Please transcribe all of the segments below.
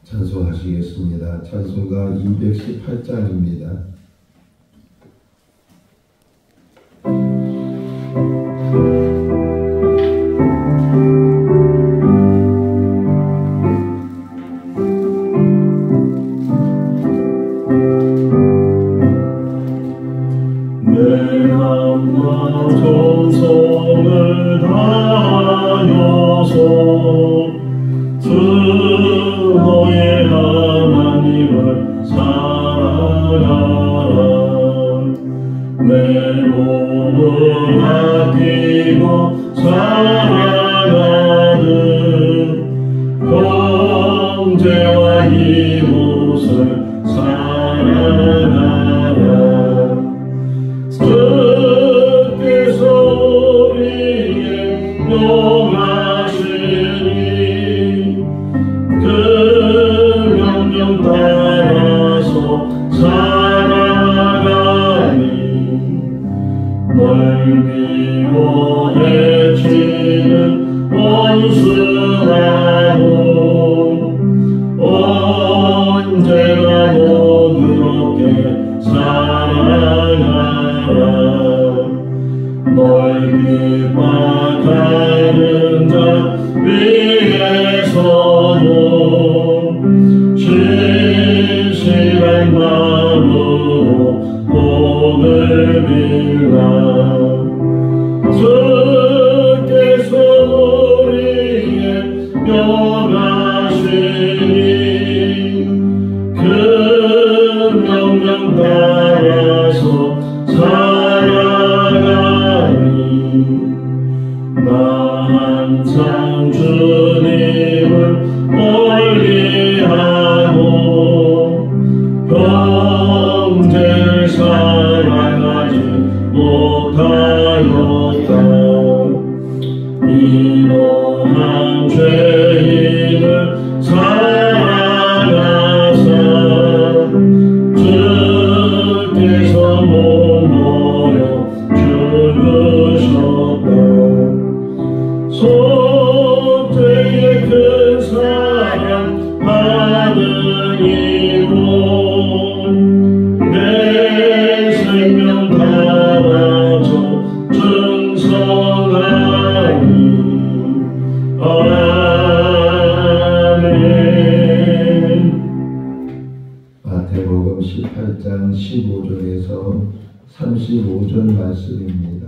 찬송하시겠습니다. 찬송가 218장입니다. 정성을 다하여서 주 너의 하나님을 사랑하라. 내 몸을 아끼고 사랑하는 형제와 이웃을 사랑하라. 주께서 우리의 명하시니 그 명령 따라서 살아가니 멀미워 해치는 원수라도 언제나 너그럽게 사랑하라. 멀기와 가는 자 위에서도 신실한 마음으로 복을 빌라. 주께서 우리의 명하시니 그 명령 따라서 살아가니 나 항상 주님을 멀리하고 형제를 사랑하지 못하였다. 이러한 죄인을 사랑하사 주께서 몸버려 죽으셨다. 속죄의 큰 사랑 받으니고 내 생명 바라줘 증성하니 아멘. 마태복음 18장 15절에서 35절 말씀입니다.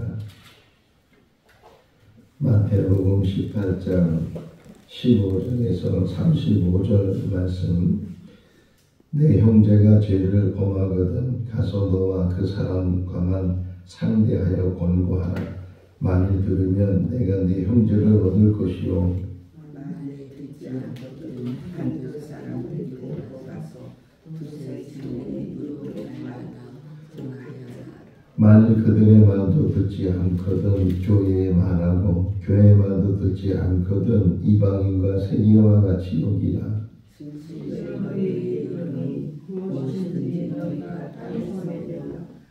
마태복음 18장 15절에서 35절 말씀. 내 형제가 죄를 범하거든 가서 너와 그 사람과만 상대하여 권고하라. 만일 들으면 내가 네 형제를 얻을 것이요 만일 듣지 않거든 한두 사람을 데리고 가서 두세 주의 무릎을 만나 등하여라. 만일 그들의 말도 듣지 않거든 교회에 말하고 교회의 말도 듣지 않거든 이방인과 세리와 같이 여기라. 너희 이름이 무엇이든지 너희가 땅에서 내면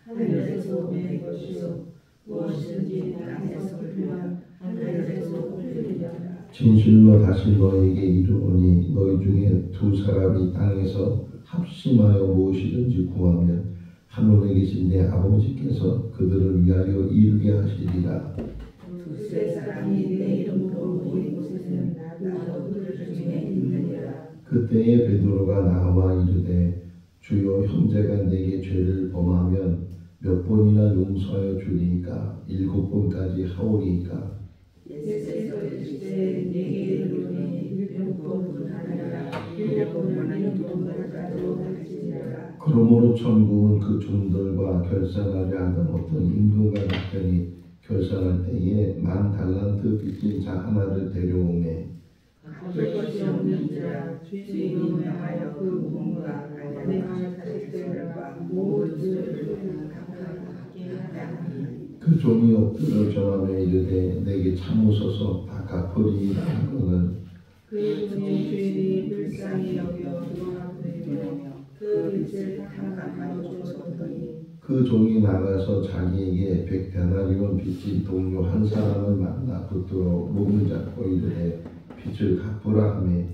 하늘에서 내 것이요 무엇이든지 땅에서 풀면 하늘에서 풀리리라. 진실로 다시 너에게 이르노니 너희 중에 두 사람이 땅에서 합심하여 무엇이든지 구하면 하늘에 계신 내 아버지께서 그들을 위하여 이루게 하시리라. 두세 사람이 내 이름으로 모인 곳에는 나도 그들 중에 있느니라. 그때에 베드로가 나와 이르되 주여 형제가 내게 죄를 범하면 몇 번이나 용서하여 주리이까 7번까지 하오리이까. 예수께서 이르시되 내게 이르노니 6번뿐 아니라 7번만이 동날까지도 하시리라. 그러므로 천국은 그 종들과 결산하려 하던 어떤 임금과 같으니 결산할 때에 10,000달란트 빚진 자 하나를 데려오매 갚을 것이 없는 자 주인이 명하여 그 몸과 아내와 자식들과 모든 죄를 갚게 하다니. 그 종이 엎드려 전하며 이르되 내게 참으소서 다 갚으리이다 하거늘 그 주인이 불쌍히 여겨 돌아보내며 그 빚을 다 갚아 주었더니 그 종이 나가서 자기에게 100데나리온 빚진 동료 한 사람을 만나 붙들어 몸을 잡고 이르되 빚을 갚으라 하매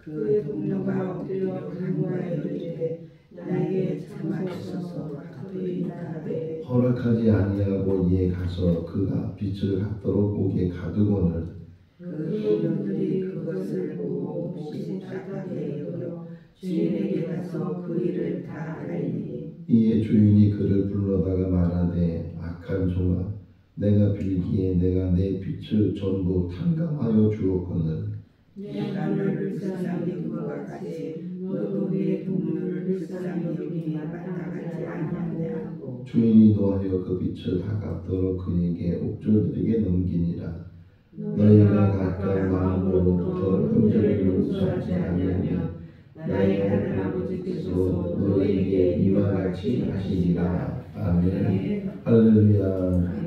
그의 동료가 엎드려 간구하여 이르되 나에게 참아주소서. 그들이 나가되 허락하지 아니하고 이에 가서 그가 빛을 갖도록 목에 가두고는 그 동료들이 그것을 보고 몹시 답답해 여겨 주인에게 가서 그 일을 다 알리니 이에 주인이 그를 불러다가 말하되 악한 종아 내가 빌기에 내가 내 빛을 전부 탕감하여 주었거늘 내가 너를 불쌍히 여긴 것 같이 너도 네 동료를 불쌍히 여김에 마땅하지 아니하냐고. 주인이 노하여 그 빛을 다 갚도록 그에게 옥졸들에게 넘기니라. 너희가 각각 마음으로부터 형제를 용서하지 아니하면 나의 하늘 아버지께서 너희에게 이와 같이 하시리라. 아멘. 할렐루야.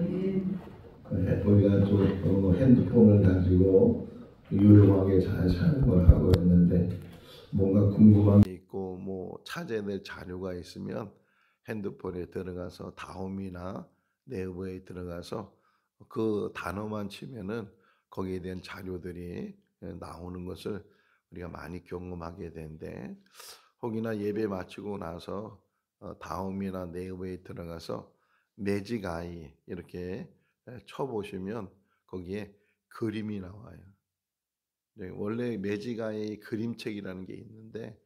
우리가 좀 핸드폰을 가지고 유용하게 잘 사용을 하고 있는데 뭔가 궁금한 게 있고 뭐 찾아야 될 자료가 있으면 핸드폰에 들어가서 다음이나 네이버에 들어가서 그 단어만 치면은 거기에 대한 자료들이 나오는 것을 우리가 많이 경험하게 되는데 혹이나 예배 마치고 나서 다음이나 네이버에 들어가서 매직 아이 이렇게 쳐보시면 거기에 그림이 나와요. 네, 원래 매직 아이 그림책이라는 게 있는데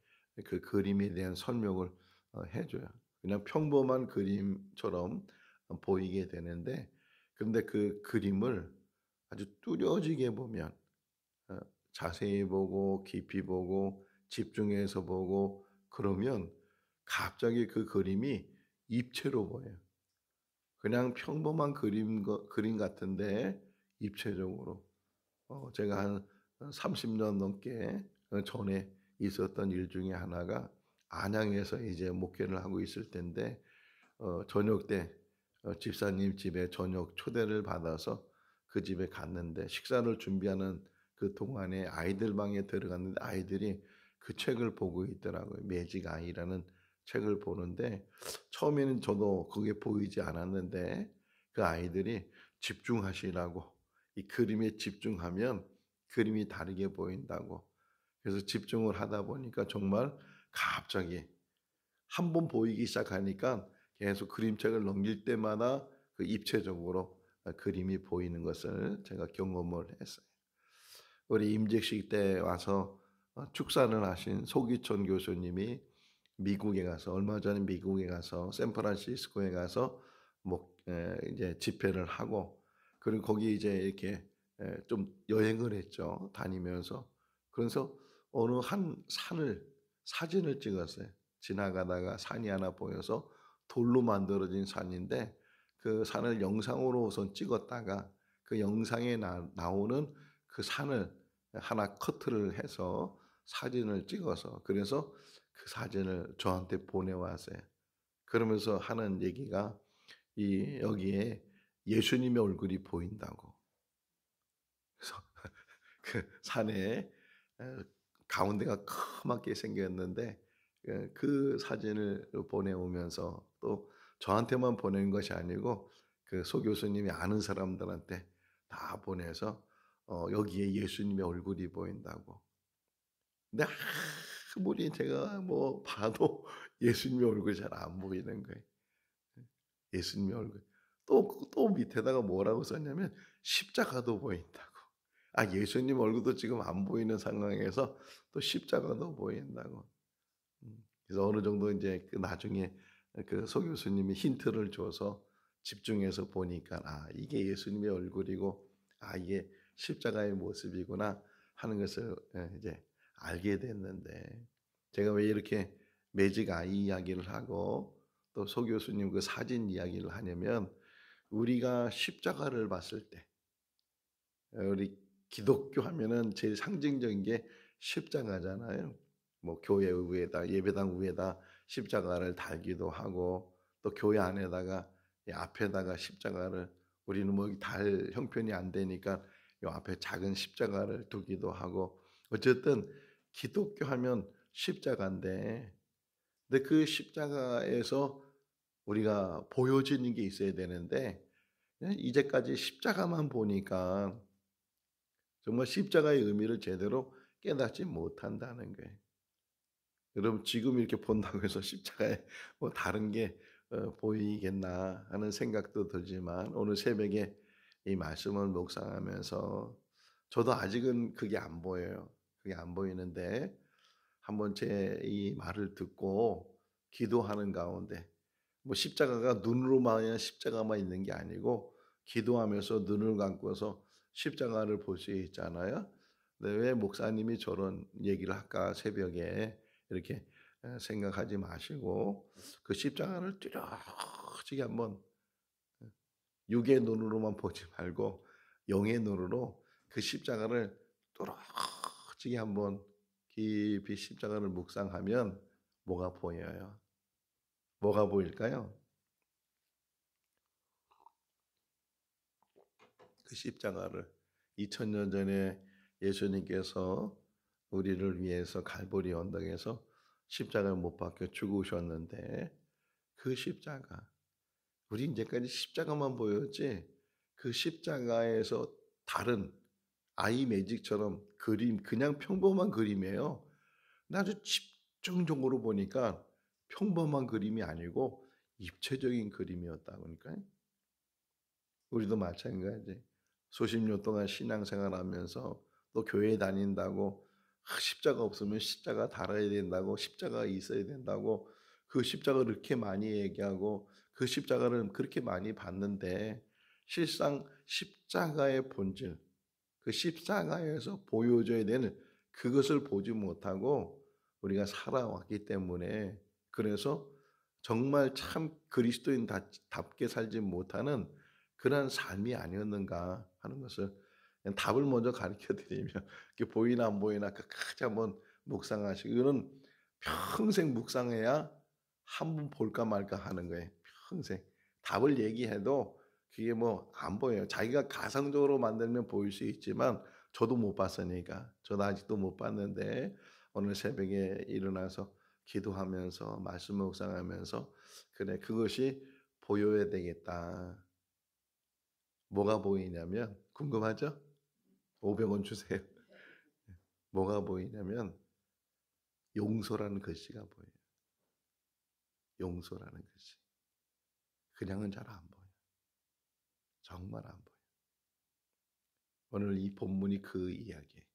그 그림에 대한 설명을 해줘요. 그냥 평범한 그림처럼 보이게 되는데 그런데 그 그림을 아주 뚜렷하게 보면 자세히 보고 깊이 보고 집중해서 보고 그러면 갑자기 그 그림이 입체로 보여요. 그냥 평범한 그림 같은데 입체적으로 제가 한 30년 넘게 전에 있었던 일 중에 하나가 안양에서 이제 목회를 하고 있을 때인데 저녁 때 집사님 집에 저녁 초대를 받아서 그 집에 갔는데 식사를 준비하는 그 동안에 아이들 방에 들어갔는데 아이들이 그 책을 보고 있더라고요. 매직 아이라는 책을 보는데 처음에는 저도 그게 보이지 않았는데 그 아이들이 집중하시라고 이 그림에 집중하면 그림이 다르게 보인다고 그래서 집중을 하다 보니까 정말 갑자기 한 번 보이기 시작하니까 계속 그림책을 넘길 때마다 그 입체적으로 그림이 보이는 것을 제가 경험을 했어요. 우리 임직식 때 와서 축산을 하신 소기천 교수님이 미국에 가서 얼마 전에 미국에 가서 샌프란시스코에 가서 이제 집회를 하고 그리고 거기 이제 이렇게 좀 여행을 했죠. 다니면서 그래서 어느 한 산을 사진을 찍었어요. 지나가다가 산이 하나 보여서 돌로 만들어진 산인데 그 산을 영상으로 우선 찍었다가 그 영상에 나오는 그 산을 하나 커트를 해서 사진을 찍어서 그래서 그 사진을 저한테 보내왔어요. 그러면서 하는 얘기가 여기에 예수님의 얼굴이 보인다고. 그래서 그 산에 가운데가 까맣게 생겼는데 그 사진을 보내오면서 또 저한테만 보낸 것이 아니고 그 소 교수님이 아는 사람들한테 다 보내서 여기에 예수님의 얼굴이 보인다고. 근데 아무리 제가 뭐 봐도 예수님의 얼굴이 잘 안 보이는 거예요. 예수님의 얼굴. 또 밑에다가 뭐라고 썼냐면 십자가도 보인다고. 예수님 얼굴도 지금 안 보이는 상황에서 또 십자가도 보인다고. 그래서 어느 정도 이제 그 나중에 그 소 교수님이 힌트를 줘서 집중해서 보니까 이게 예수님의 얼굴이고 이게 십자가의 모습이구나 하는 것을 이제 알게 됐는데 제가 왜 이렇게 매직 아이 이야기를 하고 또 소 교수님 그 사진 이야기를 하냐면 우리가 십자가를 봤을 때 우리 기독교 하면은 제일 상징적인 게 십자가잖아요. 뭐 교회 위에다 예배당 위에다 십자가를 달기도 하고 또 교회 안에다가 앞에다가 십자가를 우리는 뭐 달 형편이 안 되니까 요 앞에 작은 십자가를 두기도 하고 어쨌든 기독교 하면 십자가인데 근데 그 십자가에서 우리가 보여지는 게 있어야 되는데 이제까지 십자가만 보니까 정말 십자가의 의미를 제대로 깨닫지 못한다는 거예요. 여러분 지금 이렇게 본다고 해서 십자가에 뭐 다른 게 보이겠나 하는 생각도 들지만 오늘 새벽에 이 말씀을 묵상하면서 저도 아직은 그게 안 보여요. 그게 안 보이는데 한번 제 이 말을 듣고 기도하는 가운데 뭐 십자가가 눈으로만 십자가만 있는 게 아니고 기도하면서 눈을 감고서 십자가를 볼 수 있잖아요. 근데 왜 목사님이 저런 얘기를 할까 새벽에 이렇게 생각하지 마시고 그 십자가를 뚜렷이 한번 육의 눈으로만 보지 말고 영의 눈으로 그 십자가를 뚜렷이 한번 깊이 십자가를 묵상하면 뭐가 보여요? 뭐가 보일까요? 그 십자가를 2000년 전에 예수님께서 우리를 위해서 갈보리 언덕에서 십자가를 못 박혀 죽으셨는데 그 십자가 우리 이제까지 십자가만 보였지 그 십자가에서 다른 아이 매직처럼 그림 그냥 평범한 그림이에요. 아주 집중적으로 보니까 평범한 그림이 아니고 입체적인 그림이었다 보니까 우리도 마찬가지. 수십 년 동안 신앙생활하면서 또 교회 다닌다고 십자가 없으면 십자가 달아야 된다고 십자가가 있어야 된다고 그 십자가를 그렇게 많이 얘기하고 그 십자가를 그렇게 많이 봤는데 실상 십자가의 본질 그 십자가에서 보여줘야 되는 그것을 보지 못하고 우리가 살아왔기 때문에 그래서 정말 참 그리스도인답게 살지 못하는 그러한 삶이 아니었는가 하는 것을 그냥 답을 먼저 가르쳐 드리면 이게 보이나 안 보이나 끝까지 한번 묵상하시고 이거는 평생 묵상해야 한 번 볼까 말까 하는 거예요. 평생 답을 얘기해도 그게 뭐 안 보여요. 자기가 가상적으로 만들면 보일 수 있지만 저도 못 봤으니까 저도 아직도 못 봤는데 오늘 새벽에 일어나서 기도하면서 말씀 묵상하면서 그래 그것이 보여야 되겠다. 뭐가 보이냐면 궁금하죠? 500원 주세요. 뭐가 보이냐면 용서라는 글씨가 보여요. 용서라는 글씨. 그냥은 잘 안 보여요. 정말 안 보여요. 오늘 이 본문이 그 이야기예요.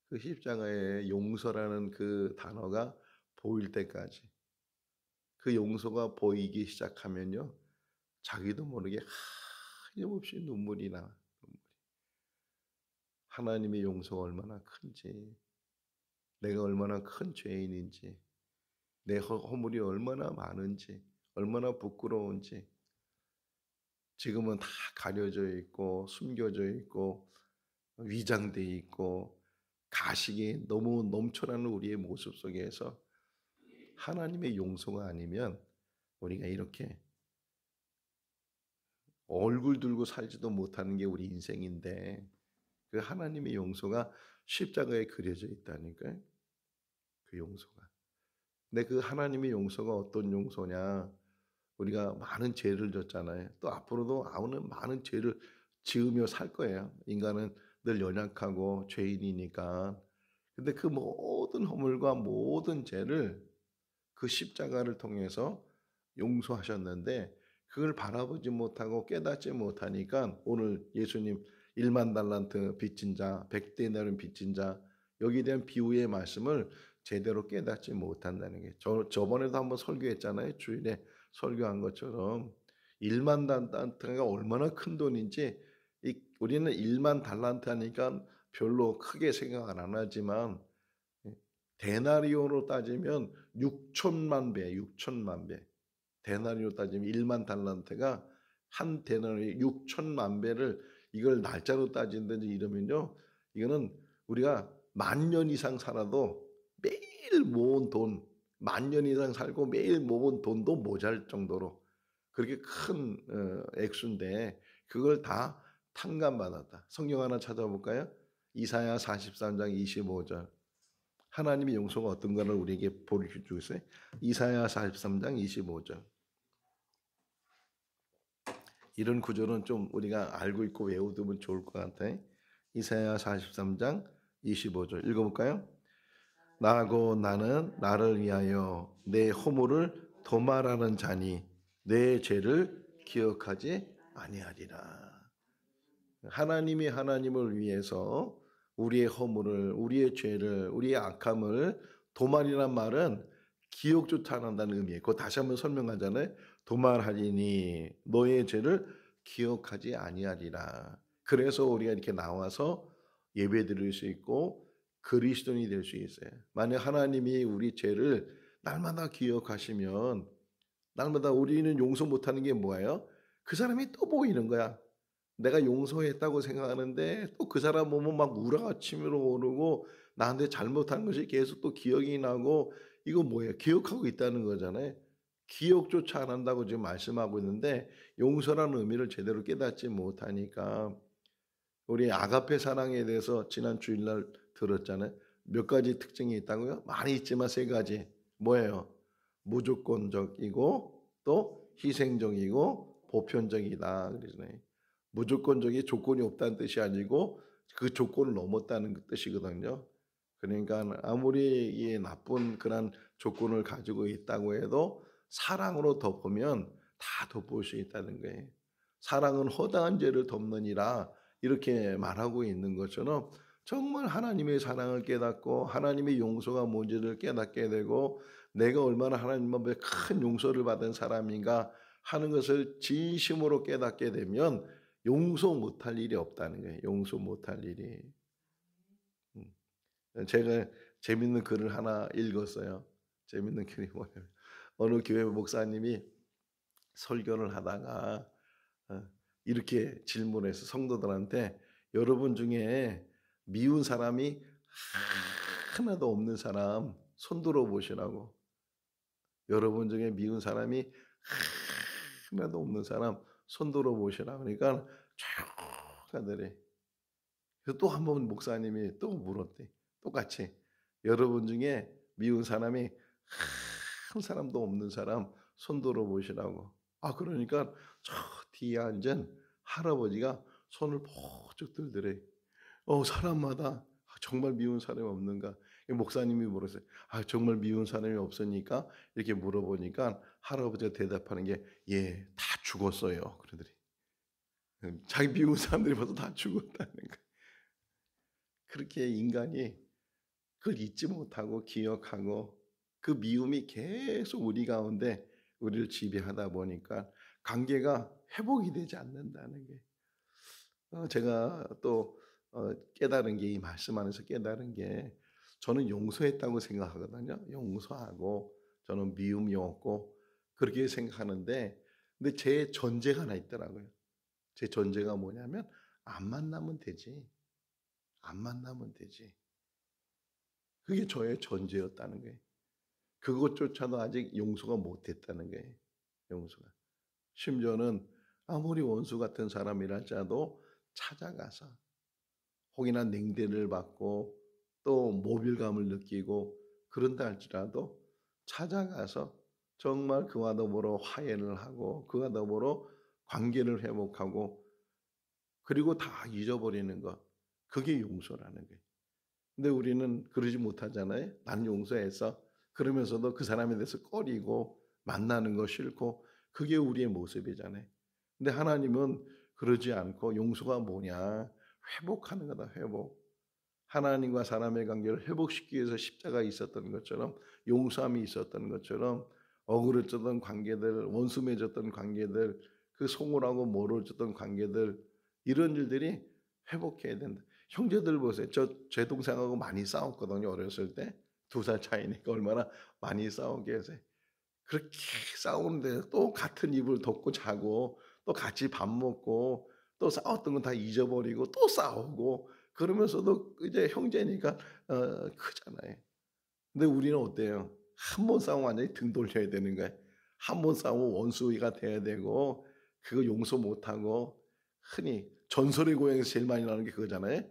그 십자가에 용서라는 그 단어가 보일 때까지 그 용서가 보이기 시작하면요. 자기도 모르게 하염없이 눈물이 나. 하나님의 용서가 얼마나 큰지 내가 얼마나 큰 죄인인지 내 허물이 얼마나 많은지 얼마나 부끄러운지 지금은 다 가려져 있고 숨겨져 있고 위장돼 있고 가식이 너무 넘쳐나는 우리의 모습 속에서 하나님의 용서가 아니면 우리가 이렇게 얼굴 들고 살지도 못하는 게 우리 인생인데 그 하나님의 용서가 십자가에 그려져 있다니까요. 그 용서가. 근데 그 하나님의 용서가 어떤 용서냐? 우리가 많은 죄를 졌잖아요. 또 앞으로도 아무는 많은 죄를 지으며 살 거예요. 인간은 늘 연약하고 죄인이니까. 근데 그 모든 허물과 모든 죄를 그 십자가를 통해서 용서하셨는데 그걸 바라보지 못하고 깨닫지 못하니까 오늘 예수님 1만 달란트 빚진 자, 100데나리온 빚진 자 여기에 대한 비유의 말씀을 제대로 깨닫지 못한다는 게 저번에도 한번 설교했잖아요. 주일에 설교한 것처럼 1만 달란트가 얼마나 큰 돈인지 우리는 1만 달란트 하니까 별로 크게 생각을 안 하지만 데나리온으로 따지면 6천만 배, 6천만 배. 데나리온으로 따지면 1만 달란트가 한 데나리온 6천만 배를 이걸 날짜로 따진다든지 이러면요. 이거는 우리가 10,000년 이상 살아도 매일 모은 돈, 10,000년 이상 살고 매일 모은 돈도 모자랄 정도로 그렇게 큰 액수인데 그걸 다 탕감받았다. 성경 하나 찾아볼까요? 이사야 43장 25절. 하나님의 용서가 어떤 거를 우리에게 보여주고 있어요. 이사야 43장 25절. 이런 구절은 좀 우리가 알고 있고 외우두면 좋을 것 같아요. 이사야 43장 25절 읽어볼까요? 나고 나는 나를 위하여 내 허물을 도말하는 자니 내 죄를 기억하지 아니하리라. 하나님이 하나님을 위해서 우리의 허물을, 우리의 죄를, 우리의 악함을 도말이란 말은 기억조차 안 한다는 의미예요. 그거 다시 한번 설명하잖아요. 도말하리니 너의 죄를 기억하지 아니하리라. 그래서 우리가 이렇게 나와서 예배드릴 수 있고 그리스도인이 될 수 있어요. 만약 하나님이 우리 죄를 날마다 기억하시면 날마다 우리는 용서 못하는 게 뭐예요? 그 사람이 또 보이는 거야. 내가 용서했다고 생각하는데 또 그 사람 보면 막 우라치미로 오르고 나한테 잘못한 것이 계속 또 기억이 나고 이거 뭐예요? 기억하고 있다는 거잖아요. 기억조차 안 한다고 지금 말씀하고 있는데 용서라는 의미를 제대로 깨닫지 못하니까 우리 아가페 사랑에 대해서 지난 주일날 들었잖아요. 몇 가지 특징이 있다고요? 많이 있지만 세 가지. 뭐예요? 무조건적이고 또 희생적이고 보편적이다. 그러잖아요. 무조건적이 조건이 없다는 뜻이 아니고 그 조건을 넘었다는 뜻이거든요. 그러니까 아무리 이 나쁜 그런 조건을 가지고 있다고 해도 사랑으로 덮으면 다 덮을 수 있다는 거예요. 사랑은 허다한 죄를 덮느니라 이렇게 말하고 있는 것처럼 정말 하나님의 사랑을 깨닫고 하나님의 용서가 뭔지를 깨닫게 되고 내가 얼마나 하나님 앞에 큰 용서를 받은 사람인가 하는 것을 진심으로 깨닫게 되면 용서 못할 일이 없다는 거예요. 용서 못할 일이. 제가 재밌는 글을 하나 읽었어요. 재밌는 글이 뭐냐면 어느 교회 목사님이 설교를 하다가 이렇게 질문해서 성도들한테 여러분 중에 미운 사람이 하나도 없는 사람 손 들어 보시라고. 여러분 중에 미운 사람이 하나도 없는 사람 손 들어 보시라. 그러니까 쭉 하더래. 그래서 또 한 번 목사님이 또 물었대. 똑같이 여러분 중에 미운 사람이 한 사람도 없는 사람 손 들어 보시라고. 아 그러니까 저 뒤에 앉은 할아버지가 손을 퍽쭉 들더래. 사람마다 정말 미운 사람이 없는가? 목사님이 물었어요. 정말 미운 사람이 없으니까 이렇게 물어보니까 할아버지가 대답하는 게 예, 다 죽었어요. 그러더니 자기 미운 사람들이 벌써 다 죽었다는 거예요. 그렇게 인간이 그걸 잊지 못하고 기억하고 그 미움이 계속 우리 가운데 우리를 지배하다 보니까 관계가 회복이 되지 않는다는 게 제가 또 깨달은 게 이 말씀 안에서 깨달은 게 저는 용서했다고 생각하거든요. 용서하고 저는 미움이 없고 그렇게 생각하는데 근데 제 전제가 하나 있더라고요. 제 전제가 뭐냐면 안 만나면 되지. 안 만나면 되지. 그게 저의 전제였다는 거예요. 그것조차도 아직 용서가 못했다는 거예요. 용서가. 심지어는 아무리 원수 같은 사람이랄지라도 찾아가서 혹이나 냉대를 받고 또 모멸감을 느끼고 그런다 할지라도 찾아가서 정말 그와 더불어 화해를 하고 그와 더불어 관계를 회복하고 그리고 다 잊어버리는 것. 그게 용서라는 거예요. 근데 우리는 그러지 못하잖아요. 난 용서했어. 그러면서도 그 사람에 대해서 꺼리고 만나는 거 싫고 그게 우리의 모습이잖아요. 근데 하나님은 그러지 않고 용서가 뭐냐? 회복하는 거다. 회복. 하나님과 사람의 관계를 회복시키기 위해서 십자가 있었던 것처럼 용서함이 있었던 것처럼 억울했던 관계들, 원수 맺었던 관계들, 그 송울하고 멀어졌던 관계들 이런 일들이 회복해야 된다. 형제들 보세요. 제 동생하고 많이 싸웠거든요. 어렸을 때. 2살 차이니까 얼마나 많이 싸우게 해서. 그렇게 싸우는데 또 같은 이불 덮고 자고 또 같이 밥 먹고 또 싸웠던 건 다 잊어버리고 또 싸우고 그러면서도 이제 형제니까 크잖아요. 근데 우리는 어때요? 한 번 싸우면 완전히 등 돌려야 되는 거예요. 한 번 싸우면 원수가 돼야 되고 그거 용서 못하고 흔히 전설의 고향에서 제일 많이 나오는 게 그거잖아요.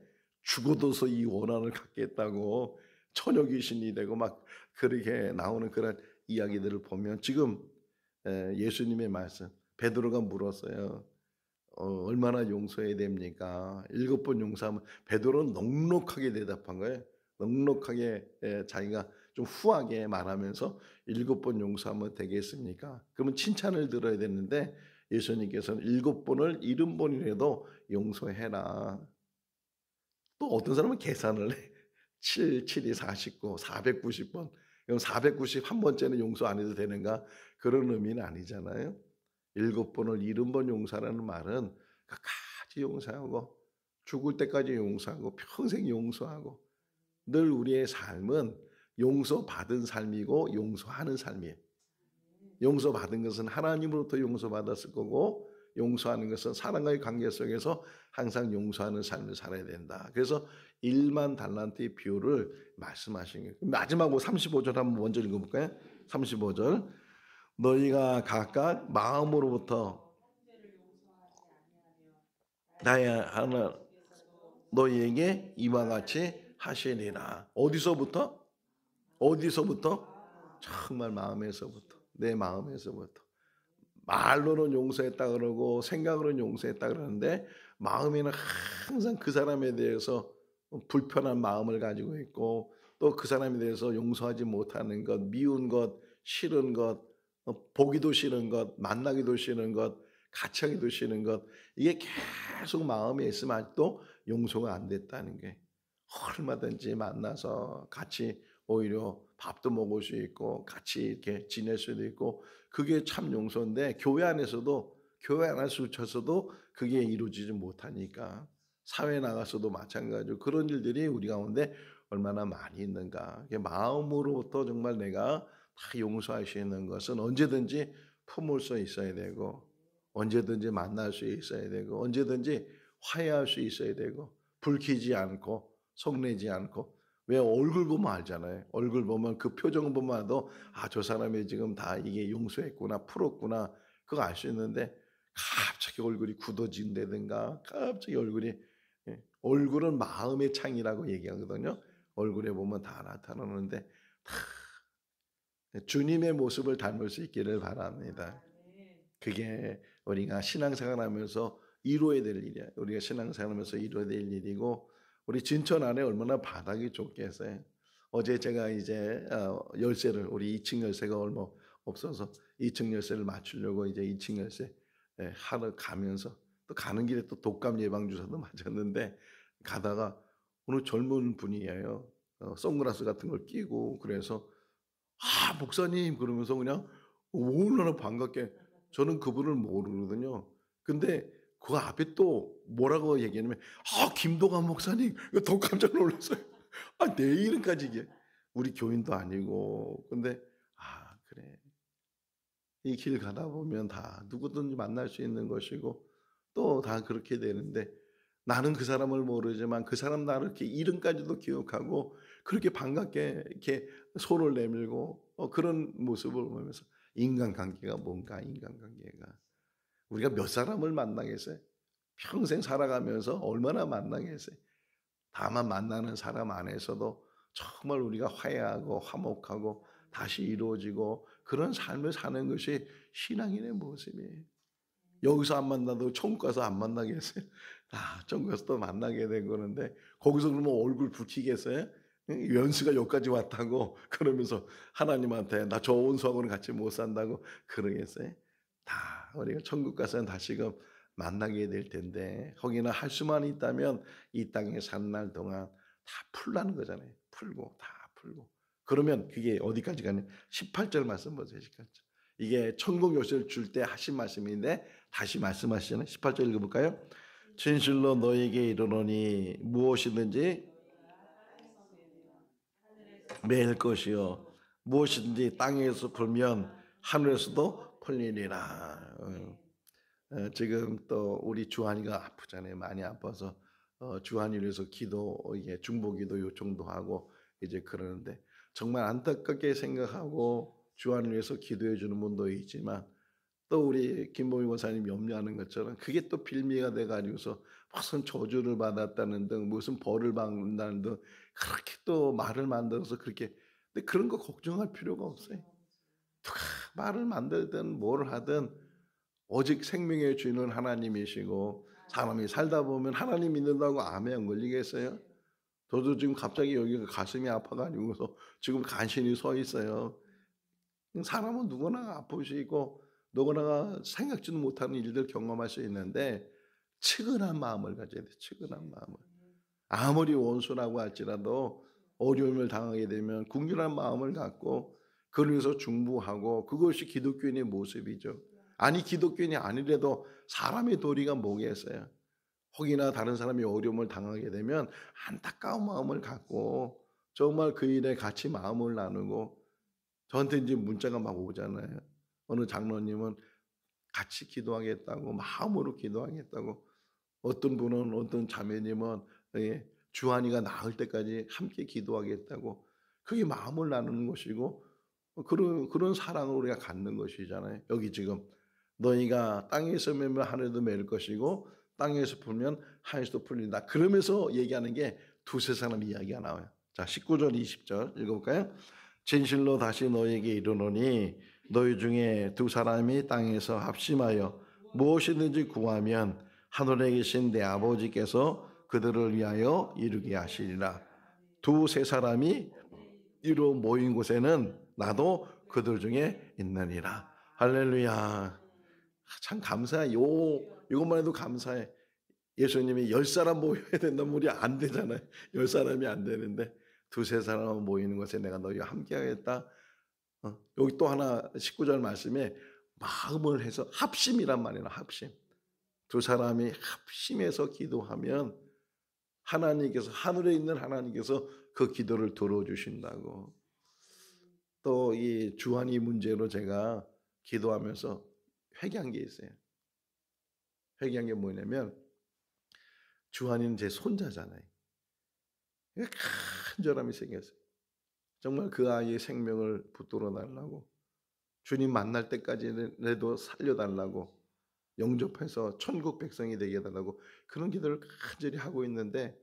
죽어도서 이 원한을 갖겠다고 처녀 귀신이 되고 막 그렇게 나오는 그런 이야기들을 보면 지금 예수님의 말씀 베드로가 물었어요. 얼마나 용서해야 됩니까? 7번 용서하면 베드로는 넉넉하게 대답한 거예요. 넉넉하게 자기가 좀 후하게 말하면서 7번 용서하면 되겠습니까? 그러면 칭찬을 들어야 되는데 예수님께서는 7번을 70번이라도 용서해라. 또 어떤 사람은 계산을 해. 7, 7이 49, 490번. 그럼 491번째는 용서 안 해도 되는가? 그런 의미는 아니잖아요. 7번을 70번 용서라는 말은 끝까지 용서하고 죽을 때까지 용서하고 평생 용서하고 늘 우리의 삶은 용서받은 삶이고 용서하는 삶이에요. 용서받은 것은 하나님으로부터 용서받았을 거고 용서하는 것은 사랑과의 관계 속에서 항상 용서하는 삶을 살아야 된다. 그래서 1만 달란트의 비유를 말씀하신 거예요. 마지막으로 35절 한번 먼저 읽어볼까요? 35절 너희가 각각 마음으로부터 나의 하나 너희에게 이와 같이 하시리라. 어디서부터? 정말 마음에서부터. 내 마음에서부터. 말로는 용서했다 그러고 생각으로는 용서했다 그러는데 마음에는 항상 그 사람에 대해서 불편한 마음을 가지고 있고 또 그 사람에 대해서 용서하지 못하는 것, 미운 것, 싫은 것, 보기도 싫은 것, 만나기도 싫은 것, 같이 하기도 싫은 것 이게 계속 마음에 있으면 아직도 용서가 안 됐다는 게 얼마든지 만나서 같이 오히려 밥도 먹을 수 있고 같이 이렇게 지낼 수도 있고 그게 참 용서인데 교회 안에서 쳐서도 그게 이루어지지 못하니까 사회에 나가서도 마찬가지로 그런 일들이 우리 가운데 얼마나 많이 있는가. 마음으로부터 정말 내가 다 용서할 수 있는 것은 언제든지 품을 수 있어야 되고 언제든지 만날 수 있어야 되고 언제든지 화해할 수 있어야 되고 불키지 않고 속내지 않고 왜 얼굴 보면 알잖아요. 얼굴 보면 그 표정 보면 알도 저 사람이 지금 다 이게 용서했구나 풀었구나 그거 알 수 있는데 갑자기 얼굴이 굳어진다든가 갑자기 얼굴은 마음의 창이라고 얘기하거든요. 얼굴에 보면 다 나타나는데 주님의 모습을 닮을 수 있기를 바랍니다. 그게 우리가 신앙생활하면서 이루어야 될 일이야. 우리가 신앙생활하면서 이루어야 될 일이고 우리 진천 안에 얼마나 바닥이 좋겠어요. 어제 제가 이제 열쇠를 우리 2층 열쇠가 얼마 없어서 2층 열쇠를 맞추려고 이제 2층 열쇠 하러 가면서 또 가는 길에 또 독감 예방 주사도 맞았는데 가다가 어느 젊은 분이에요. 선글라스 같은 걸 끼고 그래서 목사님 그러면서 그냥 얼마나 반갑게 저는 그분을 모르거든요. 근데 그 앞에 또 뭐라고 얘기하냐면 김동환 목사님 더 깜짝 놀랐어요. 내 이름까지 이게 우리 교인도 아니고 근데 그래 이 길 가다 보면 다 누구든지 만날 수 있는 것이고 또 다 그렇게 되는데 나는 그 사람을 모르지만 그 사람 나를 이렇게 이름까지도 기억하고 그렇게 반갑게 이렇게 손을 내밀고 그런 모습을 보면서 인간관계가 뭔가 인간관계가 우리가 몇 사람을 만나겠어요? 평생 살아가면서 얼마나 만나겠어요? 다만 만나는 사람 안에서도 정말 우리가 화해하고 화목하고 다시 이루어지고 그런 삶을 사는 것이 신앙인의 모습이에요. 여기서 안 만나도 천국 가서 안 만나겠어요? 천국 가서 또 만나게 된 거는데 거기서 그러면 얼굴 붉히겠어요? 연수가 여기까지 왔다고 그러면서 하나님한테 나 저 원수하고는 같이 못 산다고 그러겠어요? 다 우리가 천국 가서는 다시금 만나게 될 텐데 거기나 할 수만 있다면 이 땅에 사는 날 동안 다 풀라는 거잖아요. 풀고 다 풀고 그러면 그게 어디까지 가냐 18절 말씀 보세요. 18절. 이게 천국 요새를 줄 때 하신 말씀인데 다시 말씀하시잖아요. 18절 읽어볼까요? 진실로 너에게 이르노니 무엇이든지 매일 것이요 무엇이든지 땅에서 풀면 하늘에서도 풀리리라. 지금 또 우리 주한이가 아프잖아요. 많이 아파서 주한이를 위해서 기도 이게 중보기도 요청도 하고 이제 그러는데 정말 안타깝게 생각하고 주한을 위해서 기도해 주는 분도 있지만 또 우리 김보미 권사님 염려하는 것처럼 그게 또 빌미가 돼가지고서 무슨 저주를 받았다는 등 무슨 벌을 받는다는 등 그렇게 또 말을 만들어서 그렇게 근데 그런 거 걱정할 필요가 없어요. 누가 말을 만들든 뭘 하든 오직 생명의 주인은 하나님이시고 사람이 살다 보면 하나님 믿는다고 암에 안 걸리겠어요? 저도 지금 갑자기 여기가 가슴이 아파가지고서 지금 간신히 서 있어요. 사람은 누구나 아프시고 누구나 생각지도 못하는 일들 경험할 수 있는데 측은한 마음을 가져야 돼요. 측은한 마음을. 아무리 원수라고 할지라도 어려움을 당하게 되면 긍휼한 마음을 갖고 그를 위해서 중보하고 그것이 기독교인의 모습이죠. 아니 기독교인이 아니래도 사람의 도리가 뭐겠어요. 혹이나 다른 사람이 어려움을 당하게 되면 안타까운 마음을 갖고 정말 그 일에 같이 마음을 나누고 저한테 이제 문자가 막 오잖아요. 어느 장로님은 같이 기도하겠다고 마음으로 기도하겠다고 어떤 분은 어떤 자매님은 주한이가 나을 때까지 함께 기도하겠다고 그게 마음을 나누는 것이고 그런 사랑을 우리가 갖는 것이잖아요. 여기 지금 너희가 땅에서 매면 하늘에도 매일 것이고 땅에서 풀면 하늘에서도 풀린다. 그러면서 얘기하는 게 두세 사람 이야기가 나와요. 자 19절 20절 읽어볼까요? 진실로 다시 너희에게 이르노니 너희 중에 두 사람이 땅에서 합심하여 무엇이든지 구하면 하늘에 계신 내 아버지께서 그들을 위하여 이루게 하시리라. 두세 사람이 이루 모인 곳에는 나도 그들 중에 있느니라. 할렐루야. 참 감사해. 이것만 해도 감사해. 예수님이 10사람 모여야 된다면 우리 안 되잖아요. 10사람이 안 되는데 두세 사람 모이는 것에 내가 너희와 함께 하겠다. 여기 또 하나 19절 말씀에 마음을 해서 합심이란 말이에요. 합심. 두 사람이 합심해서 기도하면 하나님께서 하늘에 있는 하나님께서 그 기도를 들어주신다고. 또 이 주한이 문제로 제가 기도하면서 회개한 게 있어요. 회개한 게 뭐냐면 주한이는 제 손자잖아요. 간절함이 생겼어요. 정말 그 아이의 생명을 붙들어 달라고 주님 만날 때까지라도 살려달라고 영접해서 천국 백성이 되게 해달라고 그런 기도를 간절히 하고 있는데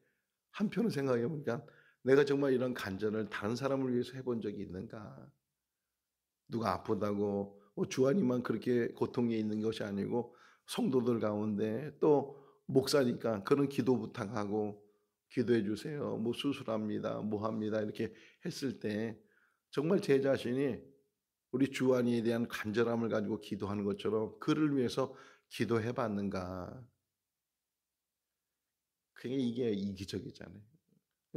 한편으로 생각해 보니까 내가 정말 이런 간절을 다른 사람을 위해서 해본 적이 있는가? 누가 아프다고 주한이만 그렇게 고통에 있는 것이 아니고 성도들 가운데 또 목사니까 그런 기도 부탁하고 기도해 주세요. 뭐 수술합니다. 뭐 합니다. 이렇게 했을 때 정말 제 자신이 우리 주한이에 대한 간절함을 가지고 기도하는 것처럼 그를 위해서 기도해 봤는가? 그게 이게 이기적이잖아요.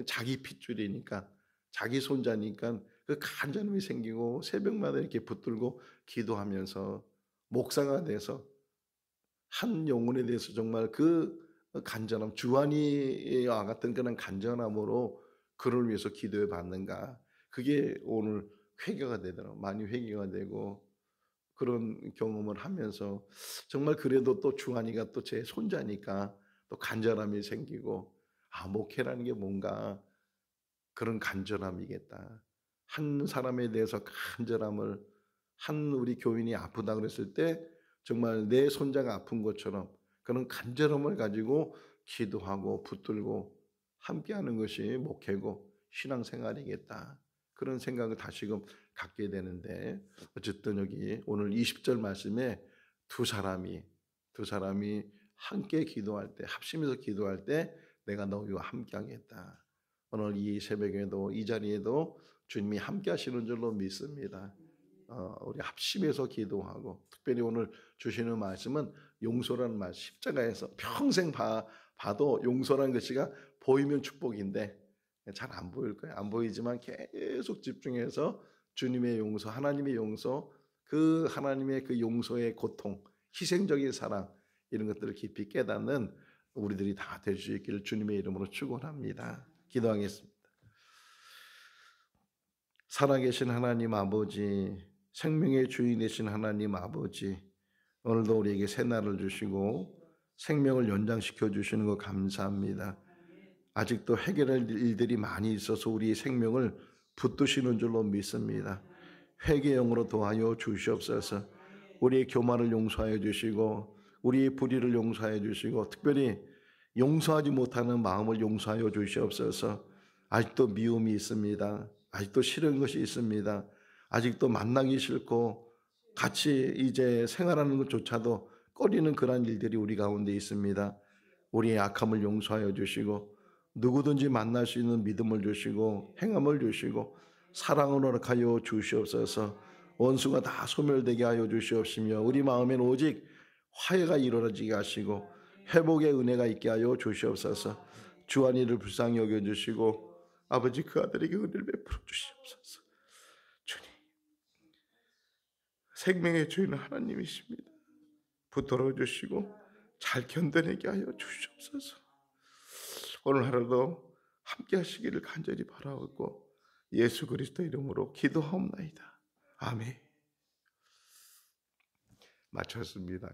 자기 핏줄이니까 자기 손자니까 그 간절함이 생기고 새벽마다 이렇게 붙들고 기도하면서 목사가 돼서 한 영혼에 대해서 정말 그 간절함, 주한이와 같은 그런 간절함으로 그를 위해서 기도해 봤는가? 그게 오늘 회개가 되더라고요. 많이 회개가 되고 그런 경험을 하면서 정말 그래도 또 주한이가 또 제 손자니까 또 간절함이 생기고 목회라는 게 뭔가 그런 간절함이겠다. 한 사람에 대해서 간절함을 한 우리 교인이 아프다 그랬을 때 정말 내 손자가 아픈 것처럼 그런 간절함을 가지고 기도하고 붙들고 함께하는 것이 목회고 신앙생활이겠다. 그런 생각을 다시금 갖게 되는데 어쨌든 여기 오늘 20절 말씀에 두 사람이 함께 기도할 때 합심해서 기도할 때 내가 너희와 함께하겠다. 오늘 이 새벽에도 이 자리에도 주님이 함께하시는 줄로 믿습니다. 우리 합심해서 기도하고 특별히 오늘 주시는 말씀은 용서라는 말 십자가에서 평생 봐도 용서라는 것이가 보이면 축복인데 잘 안 보일 거예요. 안 보이지만 계속 집중해서 주님의 용서, 하나님의 용서, 그 하나님의 그 용서의 고통, 희생적인 사랑 이런 것들을 깊이 깨닫는 우리들이 다 될 수 있기를 주님의 이름으로 축원합니다. 기도하겠습니다. 살아계신 하나님 아버지, 생명의 주인 되신 하나님 아버지, 오늘도 우리에게 새날을 주시고 생명을 연장시켜 주시는 거 감사합니다. 아직도 해결할 일들이 많이 있어서 우리의 생명을 붙드시는 줄로 믿습니다. 회개형으로 도와여 주시옵소서. 우리의 교만을 용서하여 주시고 우리의 불의를 용서하여 주시고 특별히 용서하지 못하는 마음을 용서하여 주시옵소서. 아직도 미움이 있습니다. 아직도 싫은 것이 있습니다. 아직도 만나기 싫고 같이 이제 생활하는 것조차도 꺼리는 그러한 일들이 우리 가운데 있습니다. 우리의 악함을 용서하여 주시고 누구든지 만날 수 있는 믿음을 주시고 행함을 주시고 사랑을 허락하여 주시옵소서. 원수가 다 소멸되게 하여 주시옵시며 우리 마음엔 오직 화해가 이루어지게 하시고 회복의 은혜가 있게 하여 주시옵소서. 주한이를 불쌍히 여겨주시고 아버지 그 아들에게 은혜를 베풀어 주시옵소서. 주님, 생명의 주인은 하나님이십니다. 붙들어 주시고 잘 견뎌내게 하여 주시옵소서. 오늘 하루도 함께 하시기를 간절히 바라옵고 예수 그리스도 이름으로 기도하옵나이다. 아멘. 마쳤습니다.